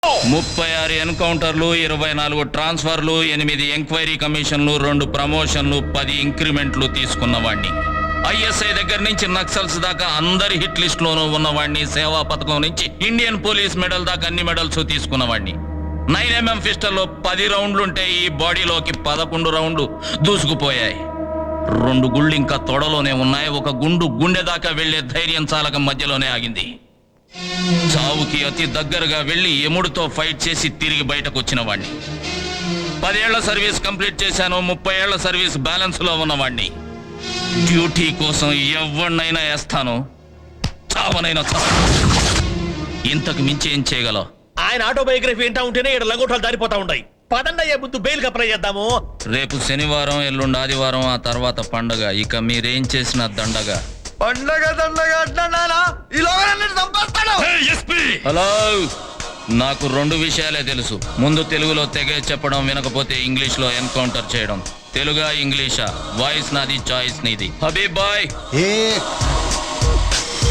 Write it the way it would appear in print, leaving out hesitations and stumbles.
36 ఎన్కౌంటర్లు, 24 ట్రాన్స్ఫర్లు, 8 ఎంక్వైరీ కమిషన్లు, 2 ప్రమోషన్లు, 10 ఇంక్రిమెంట్లు తీసుకున్నవాణ్ణి. ఐఎస్ఐ దగ్గర నుంచి నక్సల్స్ దాకా అందరి హిట్ లిస్ట్ లోనూ ఉన్నవాణ్ణి. సేవా పథకం నుంచి ఇండియన్ పోలీస్ మెడల్ దాకా అన్ని మెడల్స్ తీసుకున్నవాణ్ణి. 9mm పిస్టల్లో 10 రౌండ్లుంటే ఈ బాడీలోకి 11 రౌండ్లు దూసుకుపోయాయి. 2 గుళ్ళు ఇంకా తొడలోనే ఉన్నాయి. ఒక గుండు గుండె దాకా వెళ్లే ధైర్యం చాలక మధ్యలోనే ఆగింది. చావుకి అతి దగ్గరగా వెళ్లి ఎముడితో ఫైట్ చేసి తిరిగి బయటకు వచ్చిన వాణ్ణి. 10 ఏళ్ల సర్వీస్ కంప్లీట్ చేశాను. 30 ఏళ్ల సర్వీస్ బ్యాలెన్స్ లో ఉన్నవాణ్ణి. డ్యూటీ కోసం ఎవరినైనా వేస్తాను, చావనైనా చస్తాను. ఇంతకు మించి ఏం చేయగలవు? ఆయన ఆటోబయోగ్రఫీ ఏంటా ఉంటేనే ఇక్కడ లంగోటాలు దారిపోతా ఉంటాయి. పదండయ్యే ముందు బెయిల్ అప్లై చేద్దాము. రేపు శనివారం, ఎల్లుండి ఆదివారం, ఆ తర్వాత పండగ. ఇక మీరేం చేసిన దండగా. హలో, నాకు 2 విషయాలే తెలుసు. ముందు తెలుగులో తెగే చెప్పడం, వినకపోతే ఇంగ్లీష్ లో ఎన్కౌంటర్ చేయడం. తెలుగా ఇంగ్లీషా? వాయిస్ నాది, చాయిస్ నీది. హబీబ్ బాయ్.